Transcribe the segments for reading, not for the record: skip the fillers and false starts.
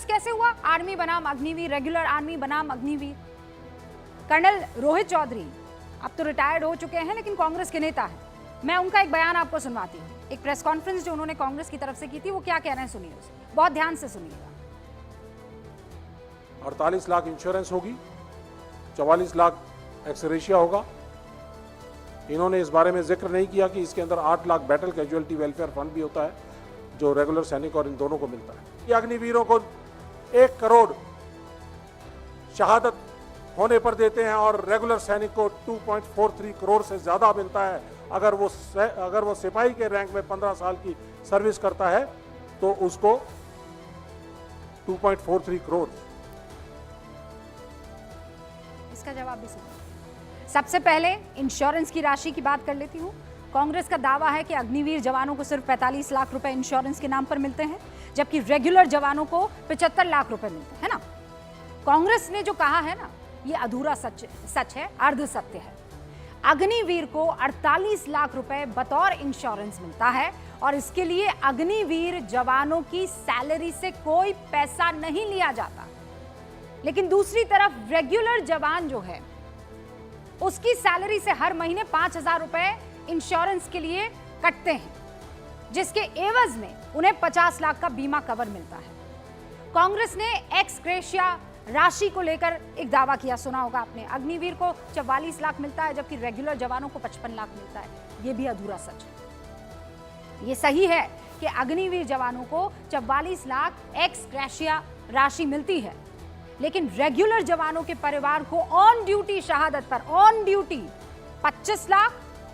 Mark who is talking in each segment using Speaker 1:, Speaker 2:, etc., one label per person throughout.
Speaker 1: कांग्रेस कैसे हुआ? आर्मी बनाम अग्निवीर, रेगुलर आर्मी बनाम अग्निवीर। कर्नल रोहित चौधरी अब तो रिटायर्ड हो चुके हैं लेकिन कांग्रेस के नेता हैं। मैं उनका एक बयान आपको सुनवाती हूँ। एक प्रेस कॉन्फ्रेंस जो उन्होंने कांग्रेस की तरफ से की थी, वो क्या कह रहे हैं सुनिए, बहुत ध्यान से सुनिएगा।
Speaker 2: 48 लाख इंश्योरेंस होगी, 44 लाख एक्सरेशिया होगा। इन्होंने इस बारे में जिक्र नहीं किया कि इसके अंदर 8 lakh battle casualty welfare fund भी होता है जो रेगुलर सैनिक और इन दोनों को मिलता है। ये अग्निवीरों को 1 करोड़ शहादत होने पर देते हैं और रेगुलर सैनिक को 2.43 करोड़ से ज्यादा मिलता है। अगर वो सिपाही के रैंक में 15 साल की सर्विस करता है तो उसको 2.43 करोड़।
Speaker 1: इसका जवाब भी सुनिए। सबसे पहले इंश्योरेंस की राशि की बात कर लेती हूँ। कांग्रेस का दावा है कि अग्निवीर जवानों को सिर्फ 45 लाख रुपए इंश्योरेंस के नाम पर मिलते हैं, जबकि रेगुलर जवानों को 75 लाख रुपए मिलते हैं ना। कांग्रेस ने जो कहा है ना, ये अधूरा सच है, अर्ध सत्य है। अग्निवीर को 48 लाख रुपए बतौर इंश्योरेंस मिलता है और इसके लिए अग्निवीर जवानों की सैलरी से कोई पैसा नहीं लिया जाता। लेकिन दूसरी तरफ रेगुलर जवान जो है उसकी सैलरी से हर महीने 5,000 रुपए इंश्योरेंस के लिए कटते हैं, जिसके एवज में उन्हें 50 लाख का बीमा कवर मिलता है। कांग्रेस ने एक्स ग्रेशिया राशि को लेकर एक दावा किया, सुना होगा आपने। अग्निवीर को 44 लाख मिलता है जबकि रेगुलर जवानों को 55 लाख मिलता है। यह भी अधूरा सच है। यह सही है कि अग्निवीर जवानों को 44 लाख एक्स ग्रेशिया राशि मिलती है, लेकिन रेगुलर जवानों के परिवार को ऑन ड्यूटी शहादत पर 25 लाख,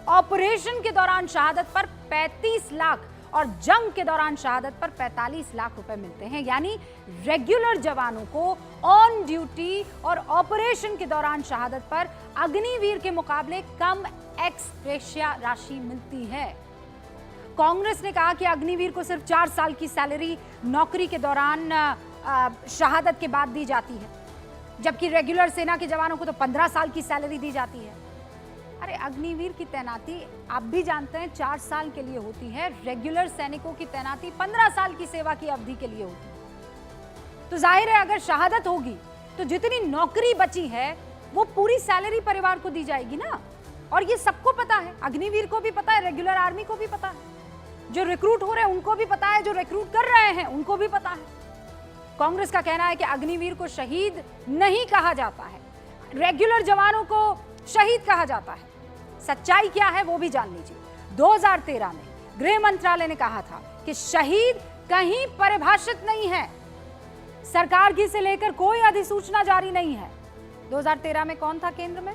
Speaker 1: ऑपरेशन के दौरान शहादत पर 35 लाख और जंग के दौरान शहादत पर 45 लाख रुपए मिलते हैं। यानी रेगुलर जवानों को ऑन ड्यूटी और ऑपरेशन के दौरान शहादत पर अग्निवीर के मुकाबले कम एक्स ग्रेशिया राशि मिलती है। कांग्रेस ने कहा कि अग्निवीर को सिर्फ 4 साल की सैलरी नौकरी के दौरान शहादत के बाद दी जाती है, जबकि रेगुलर सेना के जवानों को तो 15 साल की सैलरी दी जाती है। अरे अग्निवीर की तैनाती आप भी जानते हैं 4 साल के लिए होती है, रेगुलर सैनिकों की तैनाती 15 साल की सेवा की अवधि के लिए होती है। तो जाहिर है अगर शहादत होगी तो जितनी नौकरी बची है वो पूरी सैलरी परिवार को दी जाएगी ना। और ये सबको पता है, अग्निवीर को भी पता है, रेगुलर आर्मी को भी पता है, जो रिक्रूट हो रहे हैं उनको भी पता है, जो रिक्रूट कर रहे हैं उनको भी पता है। कांग्रेस का कहना है कि अग्निवीर को शहीद नहीं कहा जाता है, रेगुलर जवानों को शहीद कहा जाता है। सच्चाई क्या है वो भी जान लीजिए। 2013 में गृह मंत्रालय ने कहा था कि शहीद कहीं परिभाषित नहीं है, सरकार की से लेकर कोई अधिसूचना जारी नहीं है। 2013 में कौन था केंद्र में?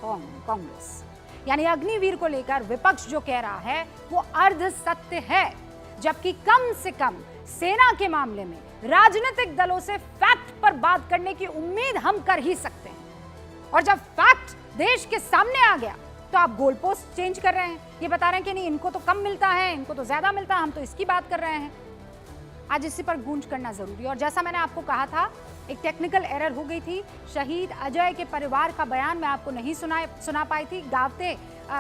Speaker 1: कांग्रेस। यानी अग्निवीर को लेकर विपक्ष जो कह रहा है वो अर्ध सत्य है, जबकि कम से कम सेना के मामले में राजनीतिक दलों से फैक्ट पर बात करने की उम्मीद हम कर ही सकते हैं। और जब फैक्ट देश के सामने आ गया तो आप गोल पोस्ट चेंज कर रहे हैं, ये बता रहे हैं कि नहीं इनको तो कम मिलता है, इनको तो ज्यादा मिलता है, हम तो इसकी बात कर रहे हैं। आज इसी पर गूंज करना जरूरी है। और जैसा मैंने आपको कहा था, एक टेक्निकल एरर हो गई थी। शहीद अजय के परिवार का बयान मैं आपको नहीं सुना पाई थी। गावते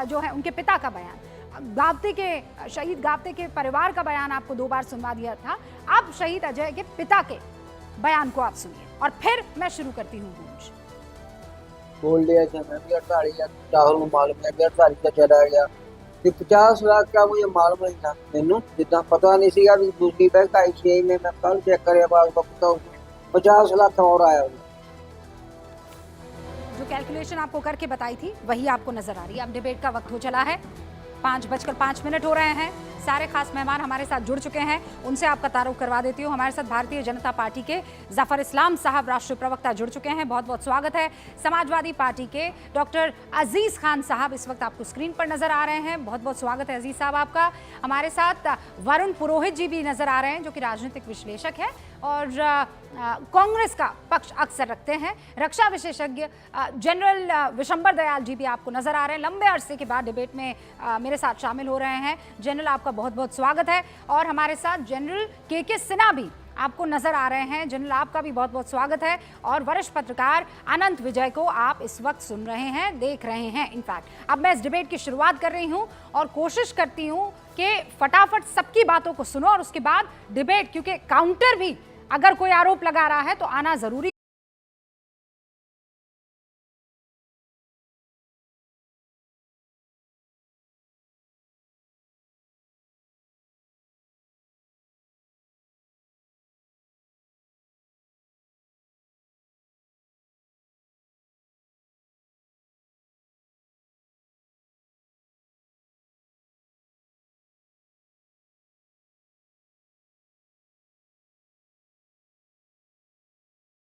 Speaker 1: जो है उनके पिता का बयान, शहीद गावते के परिवार का बयान आपको 2 बार सुनवा दिया था। अब शहीद अजय के पिता के बयान को आप सुनिए और फिर मैं शुरू करती हूँ गूंज।
Speaker 3: बोल दिया था मैं भी 48 राहुल को मालूम है 48 का चला गया कि 50 लाख का मुझे मालूम नहीं था। मैनू जितना पता नहीं सीगा भी दूसरी बैंक आई सी में मैं कल चेक करे बाद बताऊं 50 लाख और आया।
Speaker 1: जो कैलकुलेशन आपको करके बताई थी वही आपको नजर आ रही है। अब डिबेट का वक्त हो चला है, 5:05 हो रहे हैं। सारे खास मेहमान हमारे साथ जुड़ चुके हैं, उनसे आपका तारुफ करवा देती हूँ। हमारे साथ भारतीय जनता पार्टी के जफर इस्लाम साहब राष्ट्रीय प्रवक्ता जुड़ चुके हैं, बहुत बहुत स्वागत है। समाजवादी पार्टी के डॉक्टर अजीज खान साहब इस वक्त आपको स्क्रीन पर नजर आ रहे हैं, बहुत बहुत स्वागत है अजीज साहब आपका। हमारे साथ वरुण पुरोहित जी भी नजर आ रहे हैं जो कि राजनीतिक विश्लेषक है और कांग्रेस का पक्ष अक्सर रखते हैं। रक्षा विशेषज्ञ जनरल विशंबर दयाल जी भी आपको नजर आ रहे हैं, लंबे अरसे के बाद डिबेट में मेरे साथ शामिल हो रहे हैं। जनरल आपका बहुत बहुत स्वागत है। और हमारे साथ जनरल के सिन्हा भी आपको नजर आ रहे हैं, जनरल आपका भी बहुत बहुत स्वागत है। और वरिष्ठ पत्रकार अनंत विजय को आप इस वक्त सुन रहे हैं, देख रहे हैं। इनफैक्ट अब मैं इस डिबेट की शुरुआत कर रही हूं और कोशिश करती हूं कि फटाफट सबकी बातों को सुनो और उसके बाद डिबेट, क्योंकि काउंटर भी अगर कोई आरोप लगा रहा है तो आना जरूरी